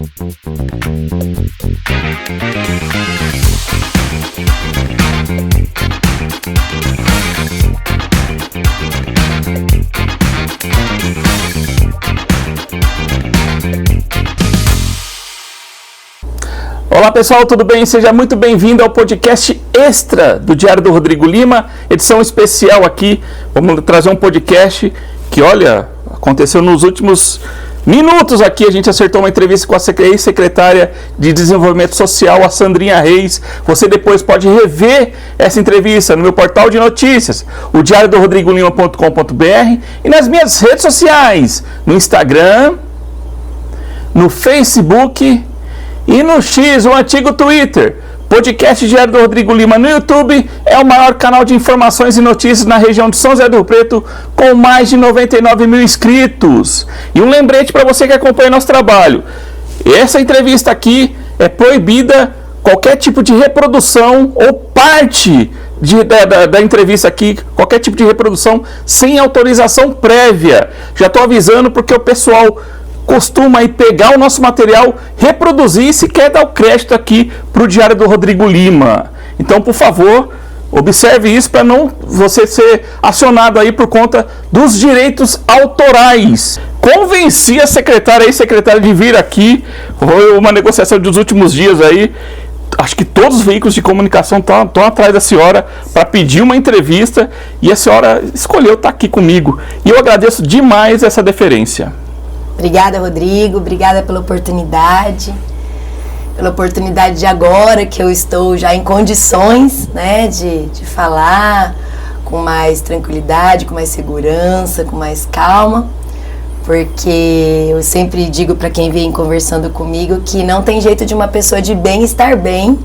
Olá pessoal, tudo bem? Seja muito bem-vindo ao podcast extra do Diário do Rodrigo Lima, edição especial aqui. Vamos trazer um podcast que, olha, aconteceu nos últimos minutos aqui. A gente acertou uma entrevista com a ex-secretária de Desenvolvimento Social, a Sandrinha Reis. Você depois pode rever essa entrevista no meu portal de notícias, o diariodorodrigolima.com.br, e nas minhas redes sociais, no Instagram, no Facebook e no X, o antigo Twitter. Podcast Diário do Rodrigo Lima no YouTube é o maior canal de informações e notícias na região de São José do Rio Preto, com mais de 99 mil inscritos. E um lembrete para você que acompanha nosso trabalho: essa entrevista aqui é proibida qualquer tipo de reprodução ou parte da entrevista aqui, qualquer tipo de reprodução sem autorização prévia. Já estou avisando porque o pessoal costuma aí pegar o nosso material, reproduzir e se quer dar o crédito aqui para o Diário do Rodrigo Lima. Então, por favor, observe isso para não você ser acionado aí por conta dos direitos autorais. Convenci a secretária de vir aqui. Foi uma negociação dos últimos dias aí. Acho que todos os veículos de comunicação estão atrás da senhora para pedir uma entrevista e a senhora escolheu estar aqui comigo. E eu agradeço demais essa deferência. Obrigada, Rodrigo, obrigada pela oportunidade de agora que eu estou já em condições, né, de falar com mais tranquilidade, com mais segurança, com mais calma, porque eu sempre digo para quem vem conversando comigo que não tem jeito de uma pessoa de bem estar bem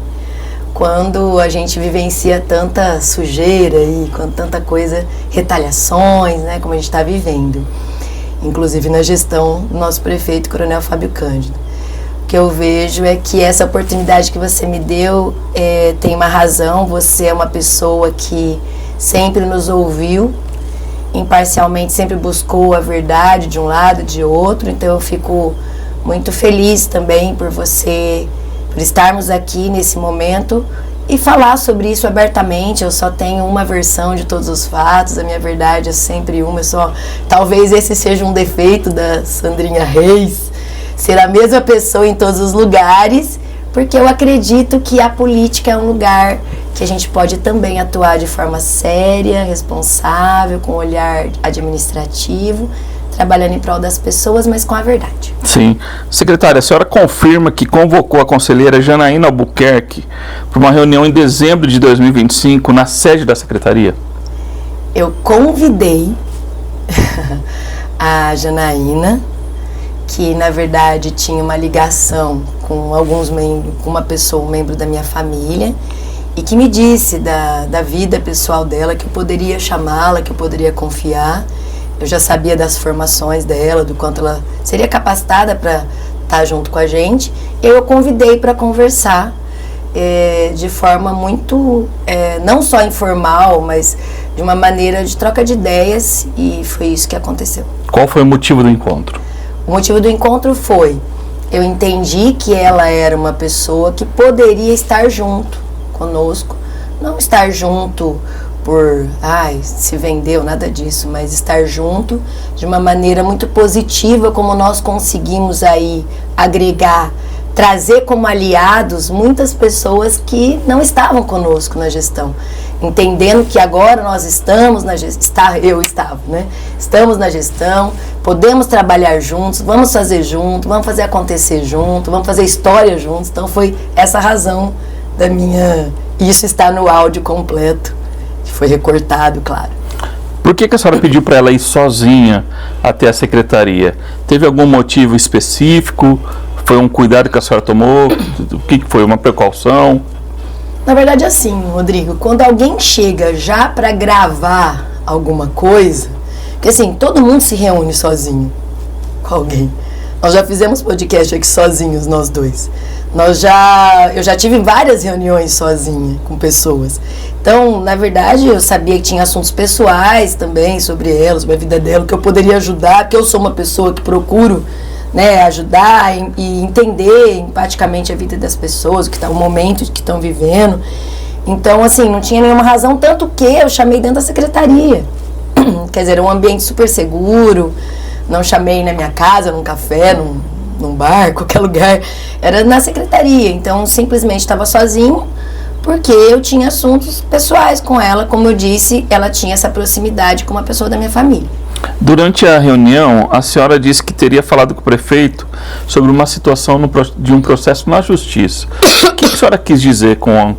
quando a gente vivencia tanta sujeira e com tanta coisa, retaliações, né, como a gente está vivendo. Inclusive na gestão do nosso prefeito, Coronel Fábio Cândido. O que eu vejo é que essa oportunidade que você me deu tem uma razão. Você é uma pessoa que sempre nos ouviu, imparcialmente sempre buscou a verdade de um lado, de outro. Então eu fico muito feliz também por estarmos aqui nesse momento e falar sobre isso abertamente. Eu só tenho uma versão de todos os fatos, a minha verdade é sempre uma. Talvez esse seja um defeito da Sandrinha Reis, ser a mesma pessoa em todos os lugares, porque eu acredito que a política é um lugar que a gente pode também atuar de forma séria, responsável, com olhar administrativo, trabalhando em prol das pessoas, mas com a verdade. Sim. Secretária, a senhora confirma que convocou a conselheira Janaína Albuquerque para uma reunião em dezembro de 2025 na sede da secretaria? Eu convidei a Janaína, que na verdade tinha uma ligação com alguns membros, com uma pessoa, um membro da minha família, e que me disse da vida pessoal dela, que eu poderia chamá-la, que eu poderia confiar. Eu já sabia das formações dela, do quanto ela seria capacitada para estar junto com a gente. Eu convidei para conversar de forma muito, não só informal, mas de uma maneira de troca de ideias, e foi isso que aconteceu. Qual foi o motivo do encontro? O motivo do encontro foi: eu entendi que ela era uma pessoa que poderia estar junto conosco, não estar junto por, se vendeu, nada disso, mas estar junto de uma maneira muito positiva, como nós conseguimos aí agregar, trazer como aliados muitas pessoas que não estavam conosco na gestão, entendendo que agora nós estamos na gestão, estamos na gestão, podemos trabalhar juntos, vamos fazer junto, vamos fazer acontecer junto, vamos fazer história juntos. Então foi essa a razão da minha, isso está no áudio completo, foi recortado, claro. Por que a senhora pediu para ela ir sozinha até a secretaria? Teve algum motivo específico? Foi um cuidado que a senhora tomou? O que foi? Uma precaução? Na verdade, assim, Rodrigo, quando alguém chega já para gravar alguma coisa, porque assim, todo mundo se reúne sozinho com alguém. Nós já fizemos podcast aqui sozinhos, nós dois. Eu já tive várias reuniões sozinha com pessoas. Então, na verdade, eu sabia que tinha assuntos pessoais também sobre ela, sobre a vida dela, que eu poderia ajudar, porque eu sou uma pessoa que procuro né, ajudar e entender empaticamente a vida das pessoas, o momento que estão vivendo. Então, assim, não tinha nenhuma razão, tanto que eu chamei dentro da secretaria. Quer dizer, era um ambiente super seguro, não chamei na minha casa, num café, num bar, qualquer lugar. Era na secretaria, então simplesmente estava sozinho, porque eu tinha assuntos pessoais com ela. Como eu disse, ela tinha essa proximidade com uma pessoa da minha família. Durante a reunião, a senhora disse que teria falado com o prefeito sobre uma situação de um processo na justiça. O que a senhora quis dizer com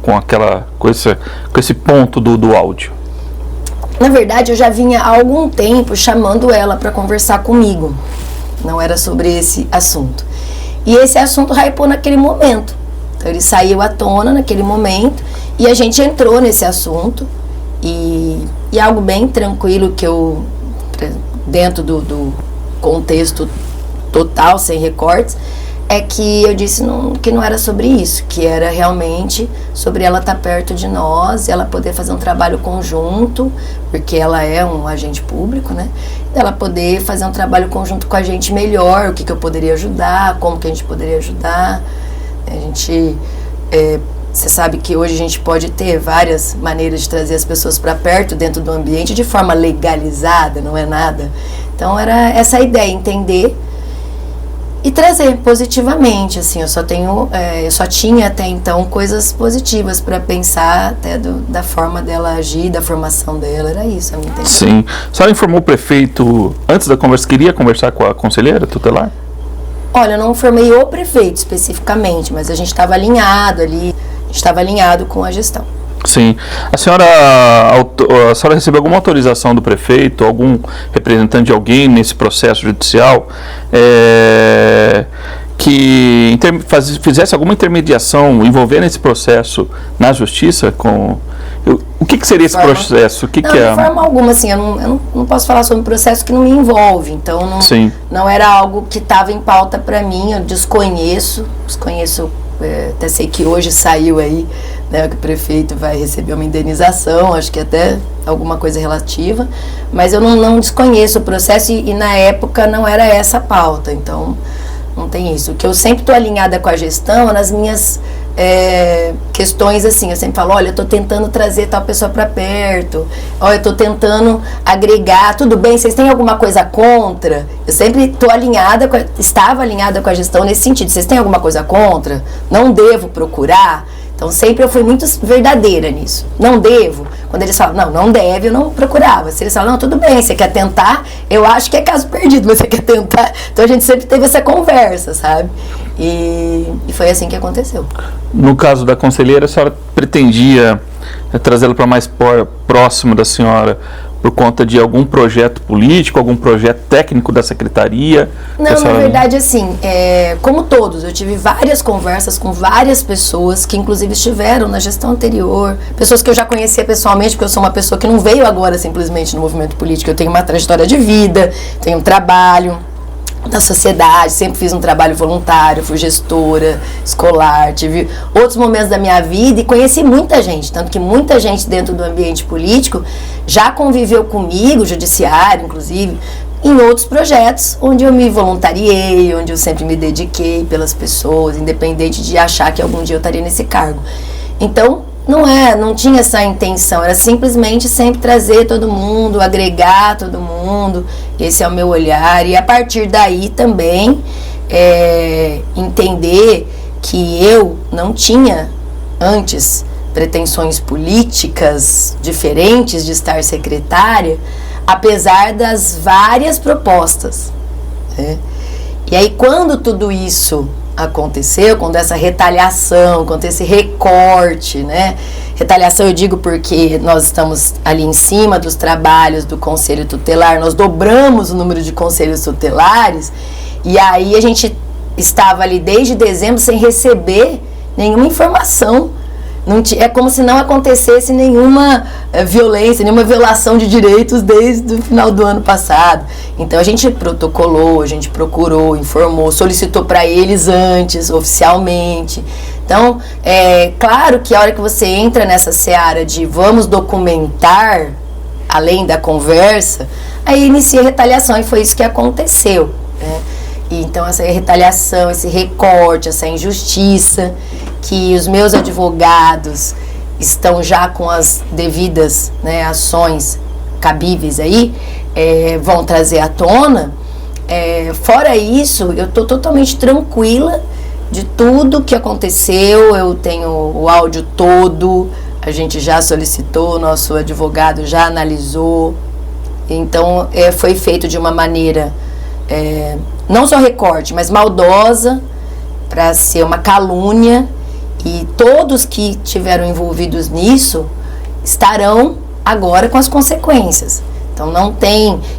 esse ponto do áudio? Na verdade, eu já vinha há algum tempo chamando ela para conversar comigo. Não era sobre esse assunto. E esse assunto hypou naquele momento. Então, ele saiu à tona naquele momento e a gente entrou nesse assunto. E algo bem tranquilo que eu, dentro do contexto total, sem recortes, é que eu disse que não era sobre isso, que era realmente sobre ela estar perto de nós, ela poder fazer um trabalho conjunto, porque ela é um agente público, né? Ela poder fazer um trabalho conjunto com a gente melhor, o que eu poderia ajudar, como que a gente poderia ajudar. Você sabe que hoje a gente pode ter várias maneiras de trazer as pessoas para perto dentro do ambiente de forma legalizada, não é nada. Então era essa a ideia, entender e trazer positivamente, assim. Eu só tinha até então coisas positivas para pensar, até da forma dela agir, da formação dela, era isso a minha intenção. Sim. A senhora informou o prefeito antes da conversa, queria conversar com a conselheira tutelar? Olha, eu não informei o prefeito especificamente, mas a gente estava alinhado ali, estava alinhado com a gestão. Sim. A senhora recebeu alguma autorização do prefeito, algum representante de alguém nesse processo judicial que fizesse alguma intermediação envolvendo esse processo na justiça? O que seria esse processo? De forma alguma, assim, eu não posso falar sobre um processo que não me envolve, então não era algo que estava em pauta para mim. Eu desconheço, até sei que hoje saiu aí, né, que o prefeito vai receber uma indenização, acho que até alguma coisa relativa, mas eu não desconheço o processo e na época não era essa a pauta, então não tem isso. O que eu sempre estou alinhada com a gestão, nas minhas questões, assim, eu sempre falo, olha, eu estou tentando trazer tal pessoa para perto, olha, eu estou tentando agregar, tudo bem, vocês têm alguma coisa contra? Eu sempre estava alinhada com a gestão nesse sentido, vocês têm alguma coisa contra? Não devo procurar? Então sempre eu fui muito verdadeira nisso, não devo. Quando eles falam, não deve, eu não procurava. Se eles falam, não, tudo bem, você quer tentar, eu acho que é caso perdido, mas você quer tentar. Então a gente sempre teve essa conversa, sabe? E foi assim que aconteceu. No caso da conselheira, a senhora pretendia trazê-la para mais próximo da senhora por conta de algum projeto político, algum projeto técnico da secretaria? Não, na verdade, assim, como todos, eu tive várias conversas com várias pessoas que inclusive estiveram na gestão anterior, pessoas que eu já conhecia pessoalmente, porque eu sou uma pessoa que não veio agora simplesmente no movimento político, eu tenho uma trajetória de vida, tenho um trabalho da sociedade, sempre fiz um trabalho voluntário, fui gestora escolar, tive outros momentos da minha vida e conheci muita gente, tanto que muita gente dentro do ambiente político já conviveu comigo, judiciário inclusive, em outros projetos onde eu me voluntariei, onde eu sempre me dediquei pelas pessoas, independente de achar que algum dia eu estaria nesse cargo. Então, não tinha essa intenção, era simplesmente sempre trazer todo mundo, agregar todo mundo, esse é o meu olhar, e a partir daí também entender que eu não tinha antes pretensões políticas diferentes de estar secretária, apesar das várias propostas, né? E aí quando tudo isso aconteceu, quando essa retaliação, quando esse recorte, né? Retaliação eu digo porque nós estamos ali em cima dos trabalhos do Conselho Tutelar, nós dobramos o número de conselhos tutelares, e aí a gente estava ali desde dezembro sem receber nenhuma informação. É como se não acontecesse nenhuma violência, nenhuma violação de direitos desde o final do ano passado. Então a gente protocolou, a gente procurou, informou, solicitou para eles antes, oficialmente. Então, claro que a hora que você entra nessa seara de vamos documentar, além da conversa, aí inicia a retaliação, e foi isso que aconteceu, né? E então essa retaliação, esse recorte, essa injustiça que os meus advogados estão já com as devidas, né, ações cabíveis aí, vão trazer à tona. Fora isso, eu estou totalmente tranquila de tudo que aconteceu. Eu tenho o áudio todo, a gente já solicitou, o nosso advogado já analisou. Então, foi feito de uma maneira, não só recorte, mas maldosa, para ser uma calúnia. E todos que tiveram envolvidos nisso estarão agora com as consequências. Então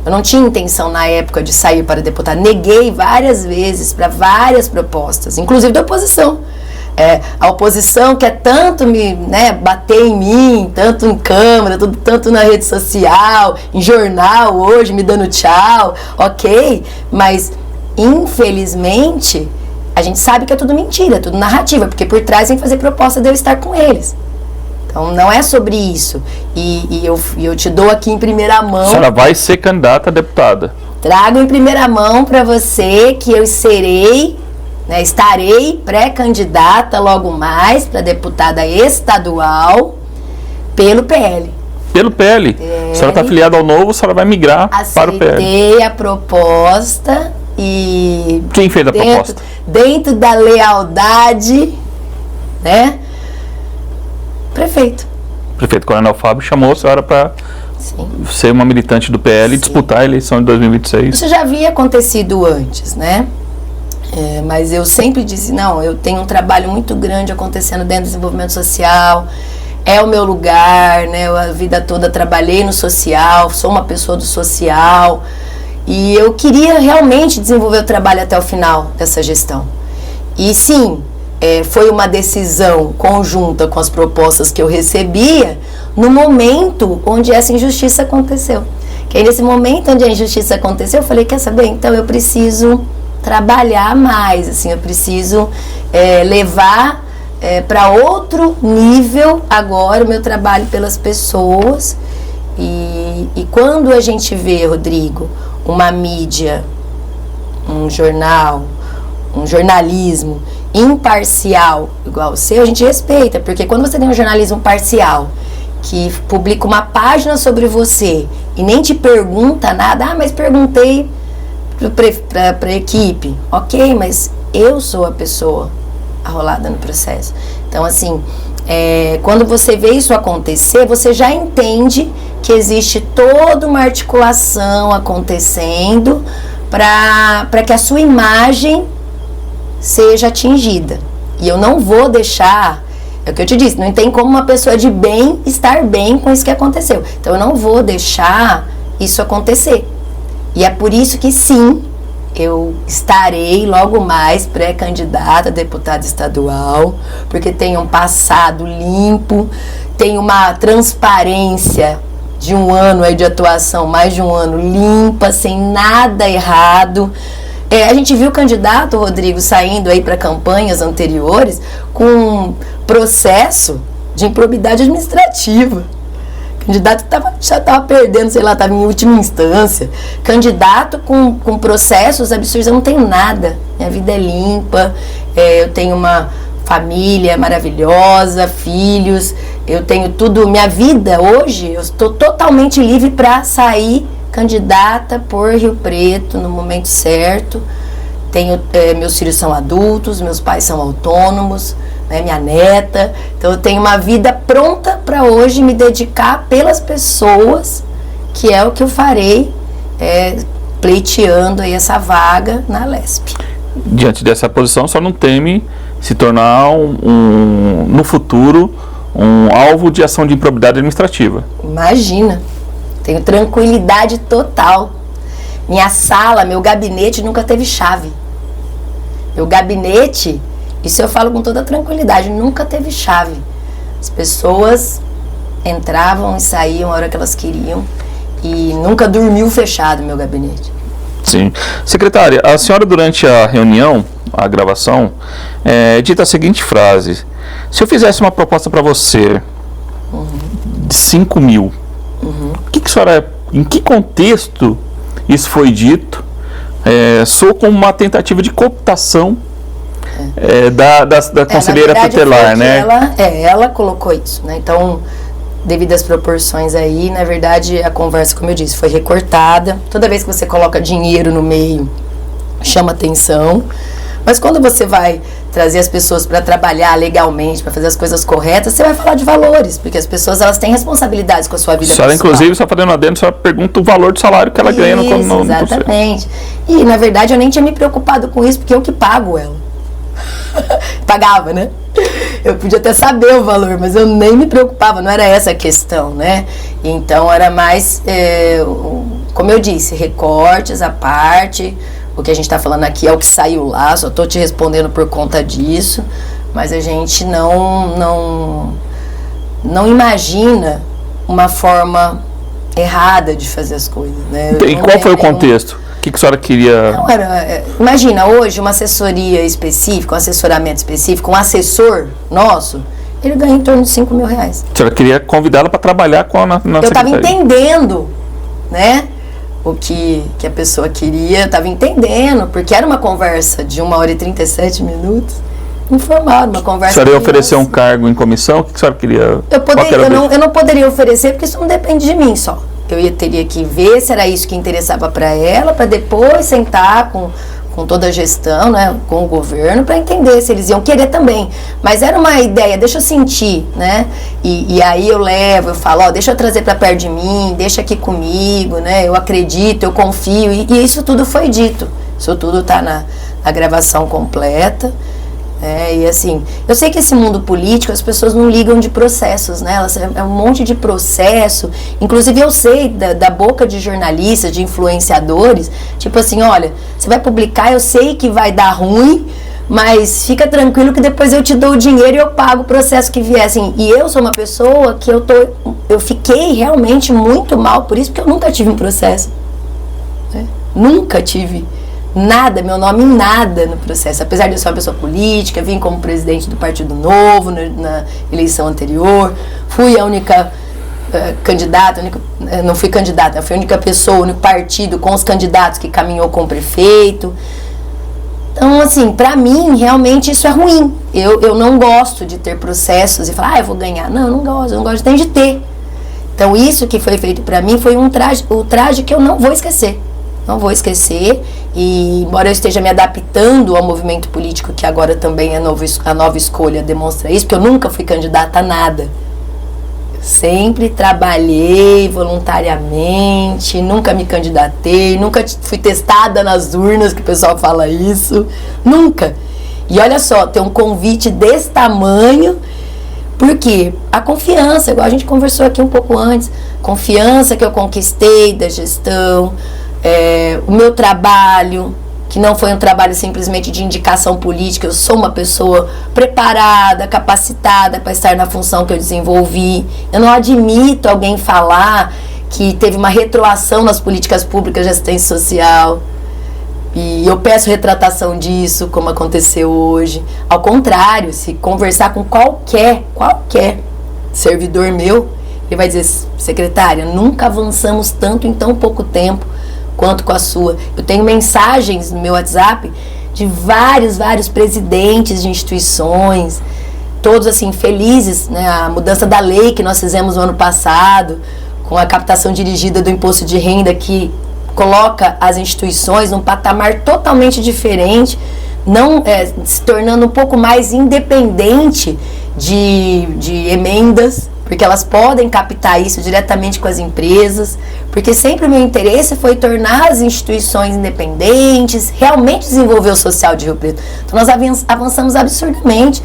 eu não tinha intenção na época de sair para deputado. Neguei várias vezes para várias propostas, inclusive da oposição. A oposição quer tanto bater em mim, tanto em câmera, tanto na rede social, em jornal hoje, me dando tchau, ok, mas infelizmente a gente sabe que é tudo mentira, é tudo narrativa, porque por trás tem que fazer proposta de eu estar com eles. Então não é sobre isso. E eu te dou aqui em primeira mão. A senhora vai ser candidata a deputada. Trago em primeira mão para você que eu estarei pré-candidata logo mais para deputada estadual pelo PL. Pelo PL? A senhora está afiliada ao Novo, a senhora vai migrar para o PL. Aceitei a proposta e... Quem fez a proposta? Dentro da lealdade, né? Prefeito Coronel Fábio chamou a senhora para ser uma militante do PL e disputar a eleição de 2026. Isso já havia acontecido antes, né? Mas eu sempre disse, não, eu tenho um trabalho muito grande acontecendo dentro do desenvolvimento social, é o meu lugar, né? Eu a vida toda trabalhei no social, sou uma pessoa do social e eu queria realmente desenvolver o trabalho até o final dessa gestão. E sim, foi uma decisão conjunta com as propostas que eu recebia no momento onde essa injustiça aconteceu. Que aí nesse momento onde a injustiça aconteceu, eu falei, quer saber? Então eu preciso trabalhar mais, assim, eu preciso levar para outro nível agora o meu trabalho pelas pessoas. E quando a gente vê, Rodrigo, uma mídia, um jornal, um jornalismo imparcial igual o seu, a gente respeita, porque quando você tem um jornalismo parcial que publica uma página sobre você e nem te pergunta nada, mas perguntei para a equipe, ok, mas eu sou a pessoa arrolada no processo. Então, assim, quando você vê isso acontecer, você já entende que existe toda uma articulação acontecendo para que a sua imagem seja atingida. E eu não vou deixar, é o que eu te disse, não tem como uma pessoa de bem estar bem com isso que aconteceu. Então eu não vou deixar isso acontecer. E é por isso que sim, eu estarei logo mais pré-candidata a deputada estadual, porque tenho um passado limpo, tenho uma transparência de um ano aí de atuação, mais de um ano limpa, sem nada errado. A gente viu o candidato, Rodrigo, saindo aí para campanhas anteriores com processo de improbidade administrativa. Candidato que já estava perdendo, sei lá, estava em última instância. Candidato com processos absurdos. Eu não tenho nada. Minha vida é limpa. Eu tenho uma família maravilhosa, filhos. Eu tenho tudo. Minha vida hoje, eu estou totalmente livre para sair candidata por Rio Preto no momento certo. Tenho, meus filhos são adultos, meus pais são autônomos, né, minha neta. Então eu tenho uma vida pronta para hoje me dedicar pelas pessoas, que é o que eu farei, pleiteando aí essa vaga na Lesp. Diante dessa posição, só não teme se tornar no futuro um alvo de ação de improbidade administrativa? Imagina, tenho tranquilidade total. Minha sala, meu gabinete nunca teve chave. Meu gabinete, isso eu falo com toda tranquilidade, nunca teve chave. As pessoas entravam e saíam a hora que elas queriam e nunca dormiu fechado meu gabinete. Sim. Secretária, a senhora durante a reunião, a gravação, dita a seguinte frase: se eu fizesse uma proposta para você de 5 mil, o que a senhora, em que contexto isso foi dito? soou como uma tentativa de cooptação da conselheira tutelar, né? Ela colocou isso, né? Então, devido às proporções aí, na verdade, a conversa, como eu disse, foi recortada. Toda vez que você coloca dinheiro no meio, chama atenção. Mas quando você vai trazer as pessoas para trabalhar legalmente, para fazer as coisas corretas, você vai falar de valores, porque as pessoas, elas têm responsabilidades com a sua vida pessoal. Inclusive, só fazendo adendo, só pergunta o valor do salário que ela ganha no exatamente. E, na verdade, eu nem tinha me preocupado com isso, porque eu que pago ela. Pagava, né? Eu podia até saber o valor, mas eu nem me preocupava, não era essa a questão, né? Então, era mais, como eu disse, recortes à parte. O que a gente está falando aqui é o que saiu lá, só estou te respondendo por conta disso, mas a gente não imagina uma forma errada de fazer as coisas, né? E qual foi o contexto? O que a senhora queria... Não, imagina, hoje uma assessoria específica, um assessoramento específico, um assessor nosso, ele ganha em torno de 5 mil reais. A senhora queria convidá-la para trabalhar com a secretaria. Eu estava entendendo, né? O que a pessoa queria, eu estava entendendo, porque era uma conversa de 1 hora e 37 minutos, informal, uma conversa... A senhora ia oferecer um cargo em comissão? O que a senhora queria? Eu não poderia oferecer, porque isso não depende de mim só. Teria que ver se era isso que interessava para ela, para depois sentar com toda a gestão, né, com o governo, para entender se eles iam querer também. Mas era uma ideia, deixa eu sentir, né? E aí eu falo, deixa eu trazer para perto de mim, deixa aqui comigo, né? Eu acredito, eu confio. E isso tudo foi dito. Isso tudo está na gravação completa. E assim, eu sei que esse mundo político, as pessoas não ligam de processos, né? É um monte de processo. Inclusive eu sei da boca de jornalistas, de influenciadores, tipo assim, olha, você vai publicar, eu sei que vai dar ruim, mas fica tranquilo que depois eu te dou o dinheiro e eu pago o processo que vier, assim. E eu sou uma pessoa que eu fiquei realmente muito mal por isso, porque eu nunca tive um processo, né? Nunca tive nada, meu nome em nada no processo, apesar de eu ser uma pessoa política, vim como presidente do Partido Novo na eleição anterior, fui a única candidata, não fui candidata, fui a única pessoa, o único partido com os candidatos que caminhou com o prefeito. Então, assim, pra mim, realmente isso é ruim. Eu não gosto de ter processos e falar, eu vou ganhar. Não, eu não gosto, tem de ter. Então, isso que foi feito pra mim foi o traje que eu não vou esquecer. Não vou esquecer, e embora eu esteja me adaptando ao movimento político, que agora também a nova escolha demonstra isso, porque eu nunca fui candidata a nada. Sempre trabalhei voluntariamente, nunca me candidatei, nunca fui testada nas urnas, que o pessoal fala isso, nunca. E olha só, tem um convite desse tamanho, porque a confiança, igual a gente conversou aqui um pouco antes, confiança que eu conquistei da gestão, o meu trabalho, que não foi um trabalho simplesmente de indicação política, eu sou uma pessoa preparada, capacitada para estar na função que eu desenvolvi. Eu não admito alguém falar que teve uma retroação nas políticas públicas de assistência social, e eu peço retratação disso, como aconteceu hoje. Ao contrário, se conversar com qualquer servidor meu, ele vai dizer, secretária, nunca avançamos tanto em tão pouco tempo quanto com a sua. Eu tenho mensagens no meu WhatsApp de vários presidentes de instituições, todos assim felizes, né? A mudança da lei que nós fizemos no ano passado, com a captação dirigida do imposto de renda, que coloca as instituições num patamar totalmente diferente, se tornando um pouco mais independente de emendas, porque elas podem captar isso diretamente com as empresas, porque sempre o meu interesse foi tornar as instituições independentes, realmente desenvolver o social de Rio Preto. Então nós avançamos absurdamente,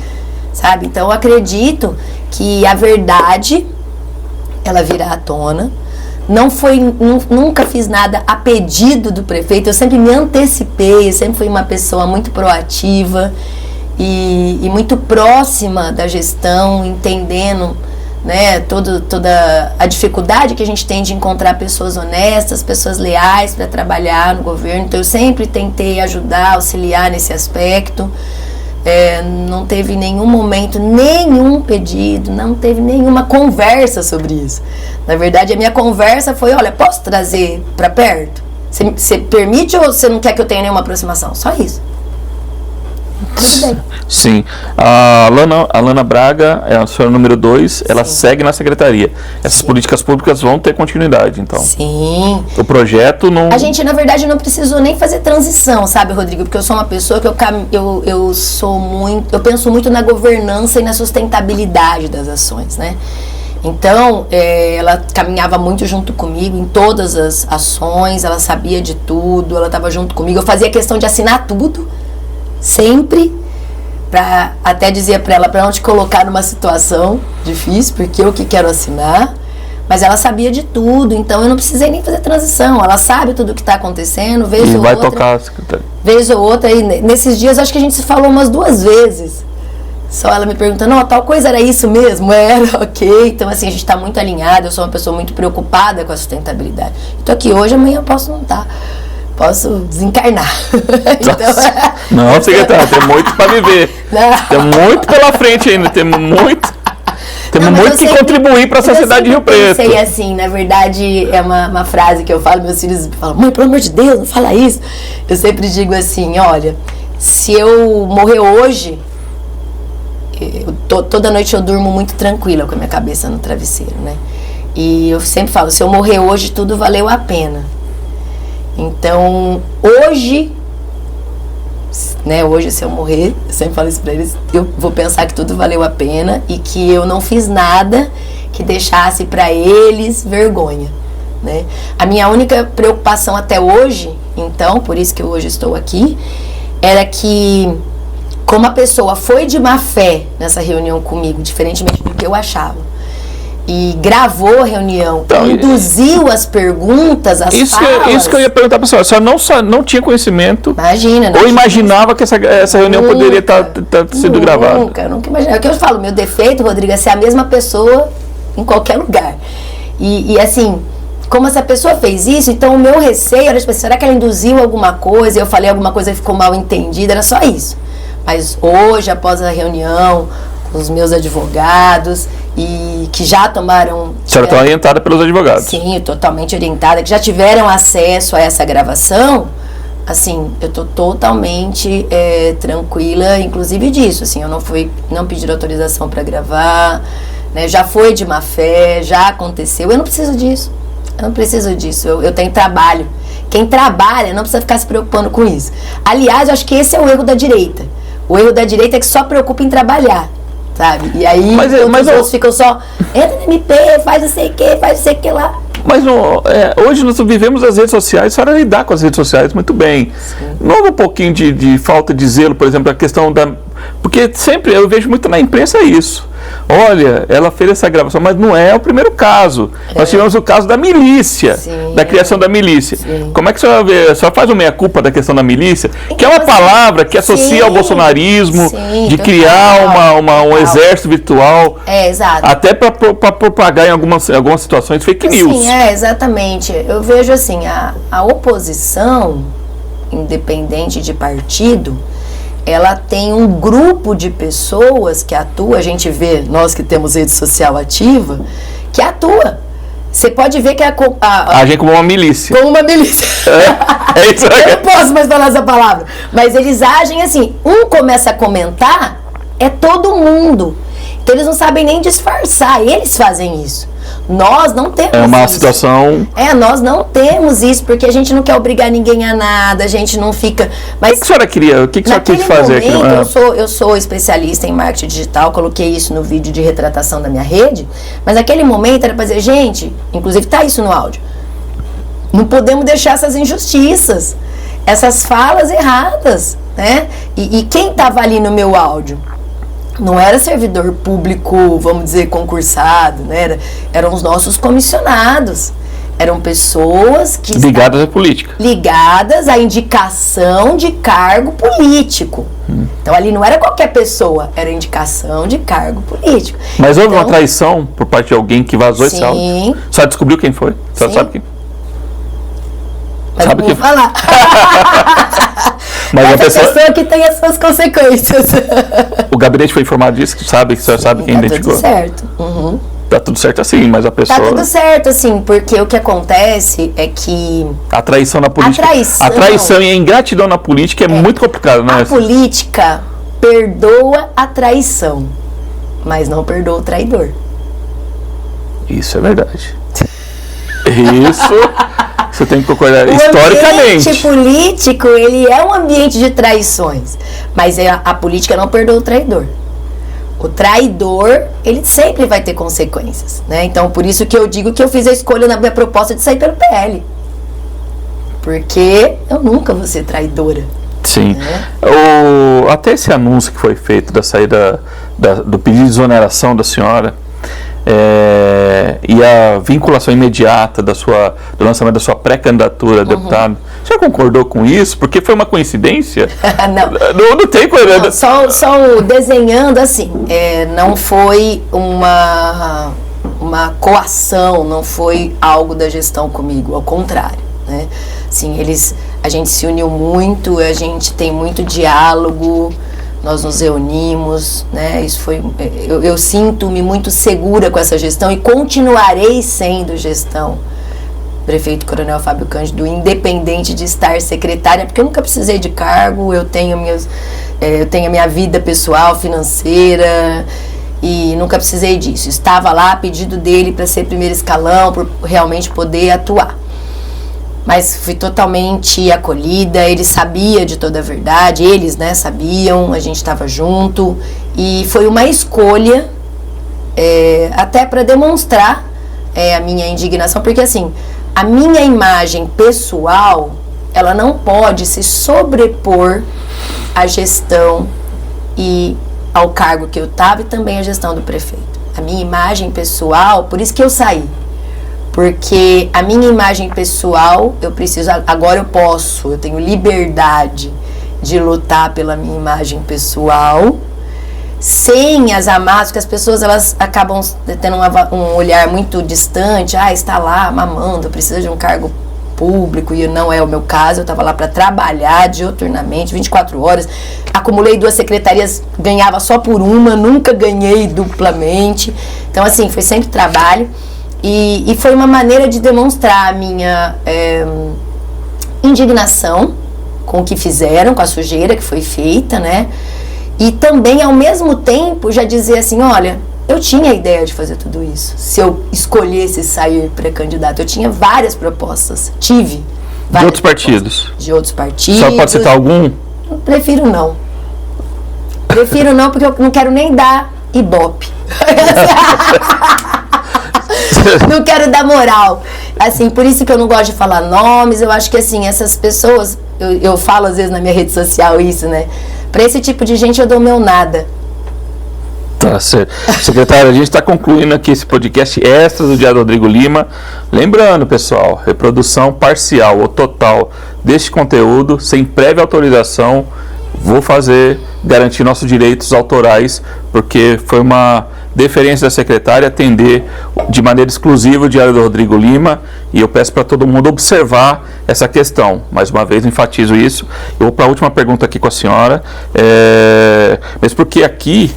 sabe? Então eu acredito que a verdade, ela virá à tona. Nunca fiz nada a pedido do prefeito, eu sempre me antecipei, eu sempre fui uma pessoa muito proativa e muito próxima da gestão, entendendo, né, toda a dificuldade que a gente tem de encontrar pessoas honestas, pessoas leais para trabalhar no governo. Então eu sempre tentei ajudar, auxiliar nesse aspecto. Não teve nenhum momento, nenhum pedido, não teve nenhuma conversa sobre isso. Na verdade, a minha conversa foi, olha, posso trazer para perto? Você permite ou você não quer que eu tenha nenhuma aproximação? Só isso. Tudo bem. Sim. A Alana Braga é a senhora número 2, ela segue na secretaria. Essas políticas públicas vão ter continuidade, então. Sim. O projeto não... A gente, na verdade, não precisou nem fazer transição, sabe, Rodrigo? Porque eu sou uma pessoa que eu penso muito na governança e na sustentabilidade das ações, né? Então, ela caminhava muito junto comigo em todas as ações, ela sabia de tudo, ela estava junto comigo. Eu fazia questão de assinar tudo, sempre, até dizia para ela, para não te colocar numa situação difícil, porque eu que quero assinar. Mas ela sabia de tudo, então eu não precisei nem fazer transição. Ela sabe tudo o que está acontecendo, vez ou vai outra. Tocar, secretária. Vez ou outra, e nesses dias acho que a gente se falou umas 2 vezes. Só ela me perguntando, tal coisa era isso mesmo? Era, ok. Então, assim, a gente está muito alinhada. Eu sou uma pessoa muito preocupada com a sustentabilidade. Estou aqui hoje, amanhã eu posso não estar. Posso desencarnar. Então, não, secretária, tem muito para viver. Tem muito pela frente ainda. Temos muito que contribuir para a sociedade de Rio Preto. Eu sei assim, na verdade, é uma frase que eu falo, meus filhos falam, mãe, pelo amor de Deus, não fala isso. Eu sempre digo assim, olha, se eu morrer hoje... toda noite eu durmo muito tranquila com a minha cabeça no travesseiro, né? E eu sempre falo, se eu morrer hoje, tudo valeu a pena. Então, hoje, né? Hoje, se eu morrer, eu sempre falo isso pra eles, eu vou pensar que tudo valeu a pena e que eu não fiz nada que deixasse pra eles vergonha, né? A minha única preocupação até hoje, então, por isso que eu hoje estou aqui, era que... como a pessoa foi de má fé nessa reunião comigo, diferentemente do que eu achava, e gravou a reunião, então, induziu as perguntas, as falas... Isso que eu ia perguntar para a senhora. A senhora não tinha conhecimento, ou imaginava que essa reunião poderia estar sendo gravada? Nunca imaginava. É o que eu falo, meu defeito, Rodrigo, é ser a mesma pessoa em qualquer lugar. E assim... como essa pessoa fez isso, então o meu receio era, tipo, será que ela induziu alguma coisa, eu falei alguma coisa que ficou mal entendida, era só isso. Mas hoje, após a reunião com os meus advogados, e que já tomaram... A senhora está orientada pelos advogados? Sim, totalmente orientada, que já tiveram acesso a essa gravação, assim, eu estou totalmente tranquila, inclusive disso, assim, eu não pedi autorização para gravar, né, já foi de má fé, já aconteceu, eu não preciso disso. Eu tenho trabalho. Quem trabalha não precisa ficar se preocupando com isso. Aliás, eu acho que esse é o erro da direita. O erro da direita é que só preocupa em trabalhar, sabe? E aí os outros ficam só, entra no MP, faz não sei o que lá. Mas hoje nós vivemos as redes sociais, a senhora lidar com as redes sociais muito bem. Sim. Não houve um pouquinho de falta de zelo, por exemplo, a questão da... Porque sempre eu vejo muito na imprensa isso. Olha, ela fez essa gravação, mas não é o primeiro caso. Nós tivemos o caso da milícia, da criação da milícia. Sim. Como é que a senhora vê? A senhora faz uma meia-culpa da questão da milícia? Que é uma palavra que associa ao bolsonarismo, de criar um exército virtual. Exato. Até para propagar em algumas situações fake news. Sim, exatamente. Eu vejo assim, a oposição, independente de partido, ela tem um grupo de pessoas que atua, a gente vê, nós que temos rede social ativa, que atua. Você pode ver que agem como uma milícia. Como uma milícia. É isso aí. Eu não posso mais falar essa palavra. Mas eles agem assim, um começa a comentar, é todo mundo. Então eles não sabem nem disfarçar, eles fazem isso. Nós não temos isso. É uma situação... nós não temos isso, porque a gente não quer obrigar ninguém a nada, a gente não fica... Mas o que a senhora queria? O que a senhora quis fazer aqui? Eu sou especialista em marketing digital, coloquei isso no vídeo de retratação da minha rede, mas naquele momento era para dizer, gente, inclusive tá isso no áudio, não podemos deixar essas injustiças, essas falas erradas, né? E quem estava ali no meu áudio? Não era servidor público, vamos dizer, concursado, né? Eram os nossos comissionados. Eram pessoas que... ligadas à política. Ligadas à indicação de cargo político. Então, ali não era qualquer pessoa, era indicação de cargo político. Mas houve uma traição por parte de alguém que vazou esse áudio? Sim. A senhora descobriu quem foi? A senhora sabe quem? Mas não vou falar. Mas a pessoa que tem as suas consequências. O gabinete foi informado disso? A senhora sabe quem identificou? Tudo certo. Uhum. Tá tudo certo assim, mas a pessoa... Tá tudo certo assim, porque o que acontece é que... A traição na política... A traição e a ingratidão na política é muito complicado, né? A política perdoa a traição, mas não perdoa o traidor. Isso é verdade. Isso... Você tem que concordar historicamente. O ambiente político, ele é um ambiente de traições, mas a política não perdoa o traidor. O traidor, ele sempre vai ter consequências, né? Então, por isso que eu digo que eu fiz a escolha na minha proposta de sair pelo PL. Porque eu nunca vou ser traidora. Sim. Né? Até esse anúncio que foi feito da saída do pedido de exoneração da senhora, e a vinculação imediata do lançamento da sua pré-candidatura a deputado, você já concordou com isso? Porque foi uma coincidência? Não tem coerência. Só desenhando assim, não foi uma coação, não foi algo da gestão comigo, ao contrário, né? Assim, a gente se uniu muito, a gente tem muito diálogo, nós nos reunimos, né? Isso foi, eu sinto-me muito segura com essa gestão e continuarei sendo gestão. Prefeito Coronel Fábio Cândido, independente de estar secretária, porque eu nunca precisei de cargo, eu tenho a minha vida pessoal, financeira, e nunca precisei disso. Estava lá a pedido dele para ser primeiro escalão, por realmente poder atuar. Mas fui totalmente acolhida, ele sabia de toda a verdade, eles, né, sabiam, a gente estava junto, e foi uma escolha, até para demonstrar a minha indignação, porque assim, a minha imagem pessoal, ela não pode se sobrepor à gestão e ao cargo que eu estava e também à gestão do prefeito. A minha imagem pessoal, por isso que eu saí. Porque a minha imagem pessoal, agora eu tenho liberdade de lutar pela minha imagem pessoal, sem as amarras, porque as pessoas elas acabam tendo um olhar muito distante, está lá mamando, precisa de um cargo público, e não é o meu caso, eu estava lá para trabalhar diuturnamente, 24 horas, acumulei 2 secretarias, ganhava só por uma, nunca ganhei duplamente, então assim, foi sempre trabalho. E foi uma maneira de demonstrar a minha indignação com o que fizeram, com a sujeira que foi feita, né? E também, ao mesmo tempo, já dizer assim, olha, eu tinha a ideia de fazer tudo isso. Se eu escolhesse sair pré-candidato, eu tinha várias propostas. Tive várias de outros partidos? De outros partidos. Só pode citar algum? Prefiro não. Prefiro não, porque eu não quero nem dar ibope. Não quero dar moral. Assim, por isso que eu não gosto de falar nomes. Eu acho que assim, essas pessoas, eu falo às vezes na minha rede social isso, né? Pra esse tipo de gente eu dou meu nada. Tá certo. Secretário, a gente está concluindo aqui esse podcast extra do Diário Rodrigo Lima. Lembrando, pessoal, reprodução parcial ou total deste conteúdo, sem prévia autorização, vou garantir nossos direitos autorais, porque foi uma deferência da secretária atender de maneira exclusiva o Diário do Rodrigo Lima, e eu peço para todo mundo observar essa questão. Mais uma vez, enfatizo isso. Eu vou para a última pergunta aqui com a senhora, mas porque aqui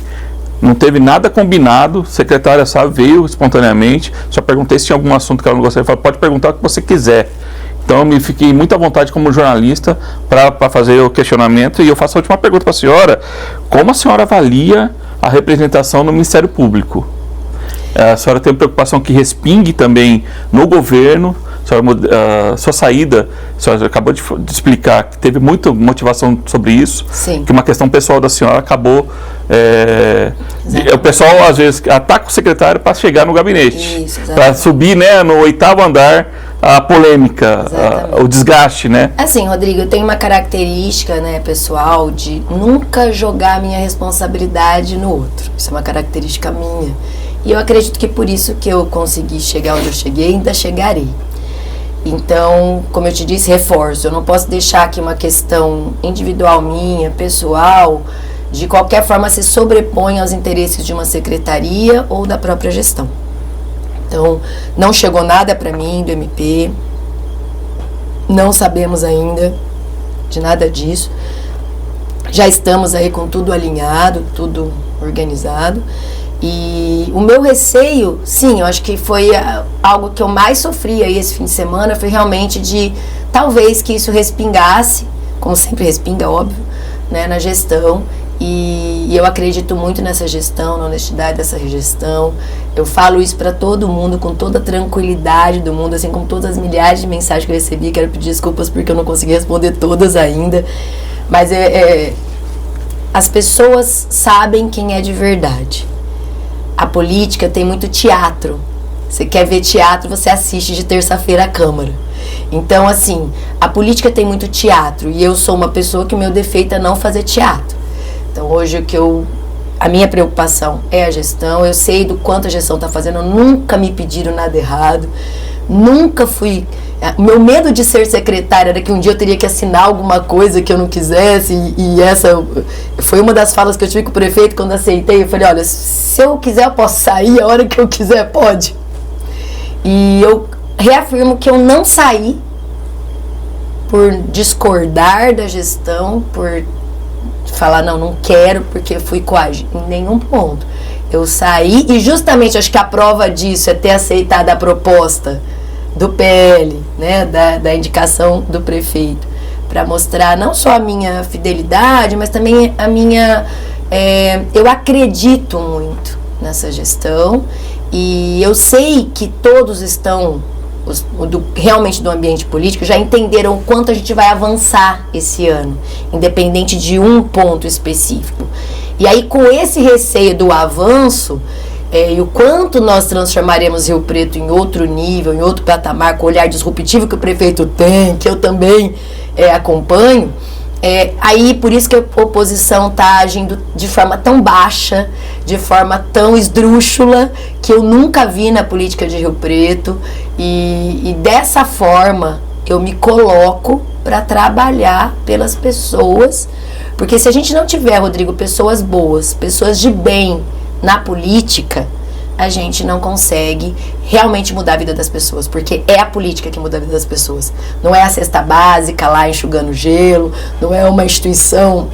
não teve nada combinado, a secretária veio espontaneamente, só perguntei se tinha algum assunto que ela não gostaria de falar, pode perguntar o que você quiser. Então, eu me fiquei muito à vontade como jornalista para fazer o questionamento, e eu faço a última pergunta para a senhora: como a senhora avalia a representação no Ministério Público? A senhora tem preocupação que respingue também no governo? A sua saída, a senhora acabou de explicar que teve muita motivação sobre isso. Sim. Que uma questão pessoal da senhora acabou... o pessoal às vezes ataca o secretário para chegar no gabinete, para subir, né, no 8º andar, a polêmica, o desgaste, né? Assim, Rodrigo, eu tenho uma característica, né, pessoal, de nunca jogar a minha responsabilidade no outro. Isso é uma característica minha. E eu acredito que por isso que eu consegui chegar onde eu cheguei e ainda chegarei. Então, como eu te disse, reforço, eu não posso deixar que uma questão individual minha, pessoal, de qualquer forma se sobrepõe aos interesses de uma secretaria ou da própria gestão. Então, não chegou nada para mim do MP, não sabemos ainda de nada disso. Já estamos aí com tudo alinhado, tudo organizado. E o meu receio, sim, eu acho que foi algo que eu mais sofri aí esse fim de semana, foi realmente de talvez que isso respingasse, como sempre respinga, óbvio, né, na gestão. E eu acredito muito nessa gestão, na honestidade dessa gestão. Eu falo isso para todo mundo com toda a tranquilidade do mundo, assim como todas as milhares de mensagens que eu recebi. Quero pedir desculpas porque eu não consegui responder todas ainda, mas as pessoas sabem quem é de verdade. A política tem muito teatro. Você quer ver teatro, você assiste de terça-feira à Câmara. Então, assim, a política tem muito teatro e eu sou uma pessoa que o meu defeito é não fazer teatro. Então, hoje a minha preocupação é a gestão. Eu sei do quanto a gestão está fazendo. Nunca me pediram nada errado. Nunca fui... O meu medo de ser secretária era que um dia eu teria que assinar alguma coisa que eu não quisesse. E essa foi uma das falas que eu tive com o prefeito quando aceitei. Eu falei, olha, se eu quiser eu posso sair, a hora que eu quiser pode. E eu reafirmo que eu não saí por discordar da gestão, por falar, não quero, porque fui coagida. Em nenhum ponto. Eu saí, e justamente acho que a prova disso é ter aceitado a proposta do PL, né, da indicação do prefeito, para mostrar não só a minha fidelidade, mas também a minha... eu acredito muito nessa gestão, e eu sei que todos estão... realmente do ambiente político, já entenderam o quanto a gente vai avançar esse ano, independente de um ponto específico. E aí, com esse receio do avanço, e o quanto nós transformaremos Rio Preto em outro nível, em outro patamar, com o olhar disruptivo que o prefeito tem, que eu também acompanho, aí por isso que a oposição está agindo de forma tão baixa, de forma tão esdrúxula, que eu nunca vi na política de Rio Preto, e dessa forma eu me coloco para trabalhar pelas pessoas, porque se a gente não tiver, Rodrigo, pessoas boas, pessoas de bem na política, a gente não consegue realmente mudar a vida das pessoas, porque é a política que muda a vida das pessoas. Não é a cesta básica lá enxugando gelo, não é uma instituição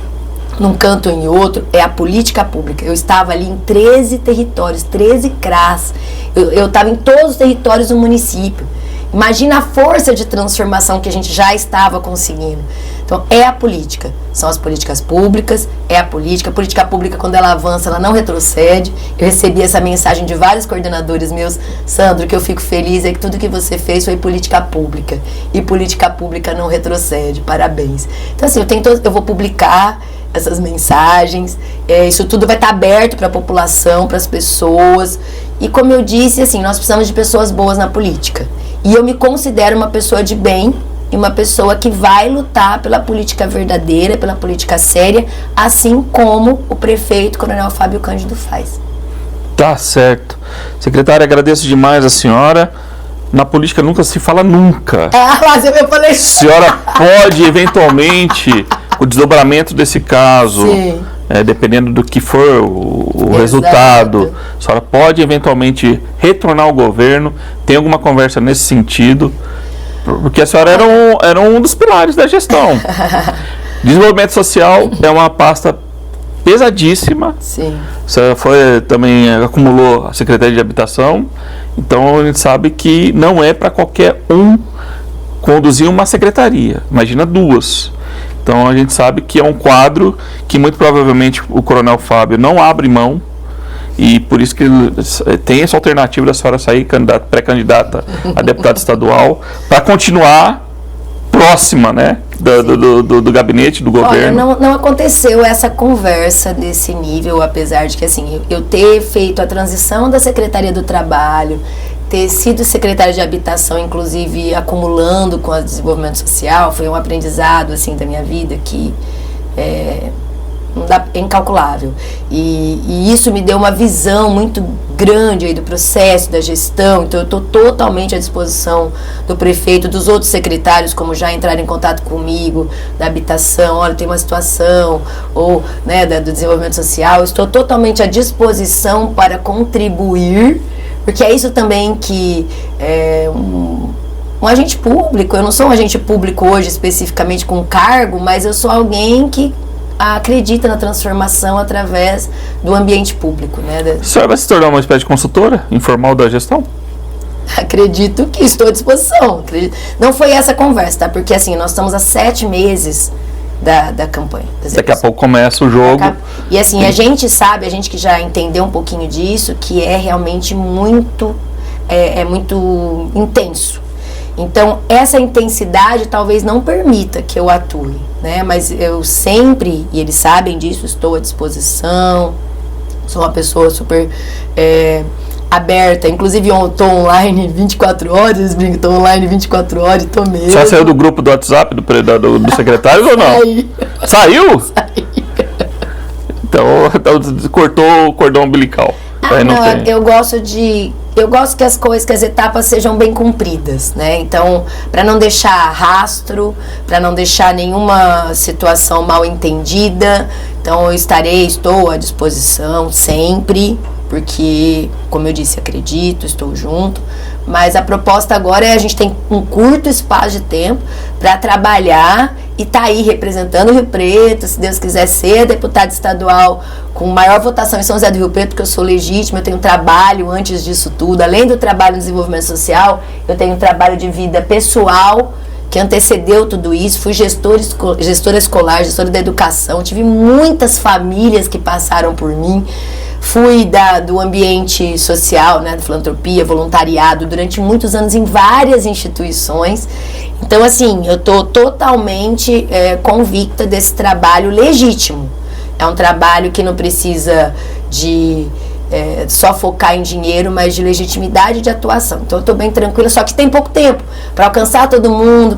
num canto ou em outro, é a política pública. Eu estava ali em 13 territórios, 13 CRAs, eu estava em todos os territórios do município. Imagina a força de transformação que a gente já estava conseguindo. Então, é a política. São as políticas públicas, é a política. A política pública, quando ela avança, ela não retrocede. Eu recebi essa mensagem de vários coordenadores meus. Sandro, que eu fico feliz é que tudo que você fez foi política pública. E política pública não retrocede. Parabéns. Então, assim, eu vou publicar essas mensagens. Isso tudo vai estar aberto para a população, para as pessoas. E como eu disse, assim, nós precisamos de pessoas boas na política. E eu me considero uma pessoa de bem e uma pessoa que vai lutar pela política verdadeira, pela política séria, assim como o prefeito Coronel Fábio Cândido faz. Tá certo. Secretária, agradeço demais a senhora. Na política nunca se fala nunca. Mas eu falei... A senhora pode, eventualmente, o desdobramento desse caso... Sim. Dependendo do que for o resultado, a senhora pode eventualmente retornar ao governo, tem alguma conversa nesse sentido, porque a senhora era um dos pilares da gestão. Desenvolvimento social é uma pasta pesadíssima. Sim. Você também acumulou a Secretaria de Habitação, então a gente sabe que não é para qualquer um conduzir uma secretaria, imagina duas. Então a gente sabe que é um quadro que muito provavelmente o Coronel Fábio não abre mão, e por isso que tem essa alternativa da senhora sair pré-candidata a deputada estadual, para continuar próxima, né, do gabinete, do governo. Olha, não aconteceu essa conversa desse nível, apesar de que, assim, eu ter feito a transição da Secretaria do Trabalho, ter sido secretária de Habitação, inclusive acumulando com o desenvolvimento social, foi um aprendizado, assim, da minha vida que é incalculável. E isso me deu uma visão muito grande aí do processo, da gestão. Então eu estou totalmente à disposição do prefeito, dos outros secretários, como já entraram em contato comigo, da habitação, olha, tem uma situação, ou, né, do desenvolvimento social. Eu estou totalmente à disposição para contribuir, porque é isso também que um agente público, eu não sou um agente público hoje especificamente com cargo, mas eu sou alguém que acredita na transformação através do ambiente público, né? A senhora vai se tornar uma espécie de consultora informal da gestão? Acredito que estou à disposição. Não foi essa conversa, tá? Porque assim, nós estamos há 7 meses da campanha. Daqui a pouco começa o jogo. E assim, a gente sabe, a gente que já entendeu um pouquinho disso, que é realmente muito intenso. Então, essa intensidade talvez não permita que eu atue, né? Mas eu sempre, e eles sabem disso, estou à disposição, sou uma pessoa super aberta. Inclusive, eu estou online 24 horas, eles brincam, estou online 24 horas e estou mesmo. Já saiu do grupo do WhatsApp do secretário ou não? Saiu? Saiu. Então cortou o cordão umbilical. Eu gosto que as etapas sejam bem cumpridas, né? Então, para não deixar rastro, para não deixar nenhuma situação mal entendida, então eu estou à disposição sempre, porque, como eu disse, acredito, estou junto, mas a proposta agora a gente tem um curto espaço de tempo para trabalhar e tá aí representando o Rio Preto, se Deus quiser ser deputada estadual com maior votação em São José do Rio Preto, porque eu sou legítima, eu tenho trabalho antes disso tudo, além do trabalho no desenvolvimento social, eu tenho um trabalho de vida pessoal que antecedeu tudo isso, fui gestora escolar, gestora da educação, tive muitas famílias que passaram por mim, fui do ambiente social, né, da filantropia, voluntariado, durante muitos anos em várias instituições. Então, assim, eu estou totalmente convicta desse trabalho legítimo. É um trabalho que não precisa de só focar em dinheiro, mas de legitimidade de atuação. Então, eu estou bem tranquila, só que tem pouco tempo para alcançar todo mundo.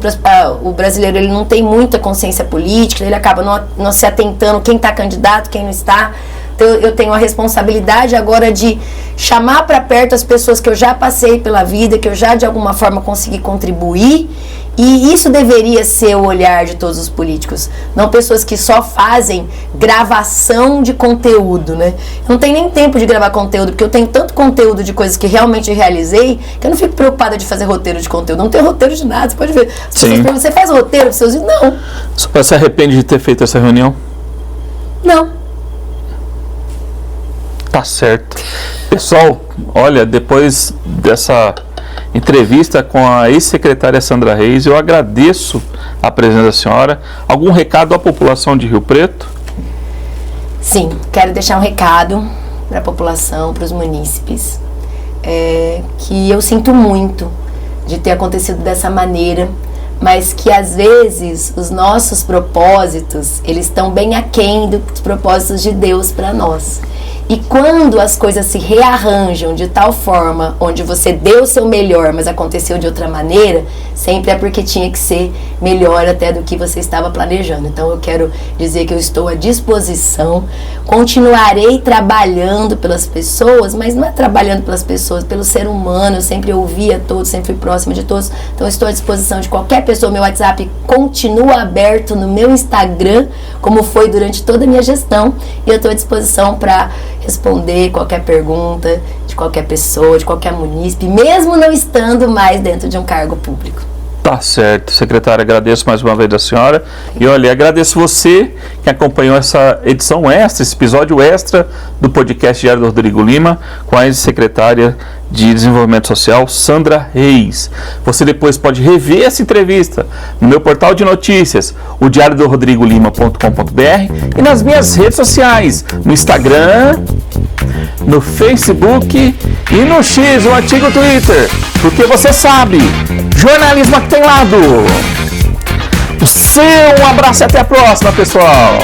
O brasileiro ele não tem muita consciência política, ele acaba não se atentando quem está candidato, quem não está. Então, eu tenho a responsabilidade agora de chamar para perto as pessoas que eu já passei pela vida, que eu já de alguma forma consegui contribuir, e isso deveria ser o olhar de todos os políticos, não pessoas que só fazem gravação de conteúdo, né? Eu não tenho nem tempo de gravar conteúdo, porque eu tenho tanto conteúdo de coisas que realmente realizei, que eu não fico preocupada de fazer roteiro de conteúdo, não tenho roteiro de nada, você pode ver. As pessoas perguntam, você faz roteiro para seus vídeos? Não. Você se arrepende de ter feito essa reunião? Não. Tá certo. Pessoal, olha, depois dessa entrevista com a ex-secretária Sandra Reis, eu agradeço a presença da senhora. Algum recado à população de Rio Preto? Sim, quero deixar um recado para a população, para os munícipes, que eu sinto muito de ter acontecido dessa maneira, mas que às vezes os nossos propósitos, eles estão bem aquém dos propósitos de Deus para nós. E quando as coisas se rearranjam de tal forma, onde você deu o seu melhor, mas aconteceu de outra maneira, sempre é porque tinha que ser melhor até do que você estava planejando. Então eu quero dizer que eu estou à disposição, continuarei trabalhando pelas pessoas, mas não é trabalhando pelas pessoas, pelo ser humano. Eu sempre ouvi a todos, sempre fui próxima de todos, então eu estou à disposição de qualquer pessoa. Meu WhatsApp continua aberto no meu Instagram, como foi durante toda a minha gestão, e eu estou à disposição para responder qualquer pergunta de qualquer pessoa, de qualquer munícipe, mesmo não estando mais dentro de um cargo público. Tá certo, secretária, agradeço mais uma vez a senhora. E olha, agradeço você que acompanhou essa edição extra, esse episódio extra do podcast Diário do Rodrigo Lima, com a ex-secretária de Desenvolvimento Social, Sandra Reis. Você depois pode rever essa entrevista no meu portal de notícias, o diariodorodrigolima.com.br, e nas minhas redes sociais, no Instagram, no Facebook e no X, o antigo Twitter, porque você sabe, jornalismo aqui tem lado. Um abraço e até a próxima, pessoal.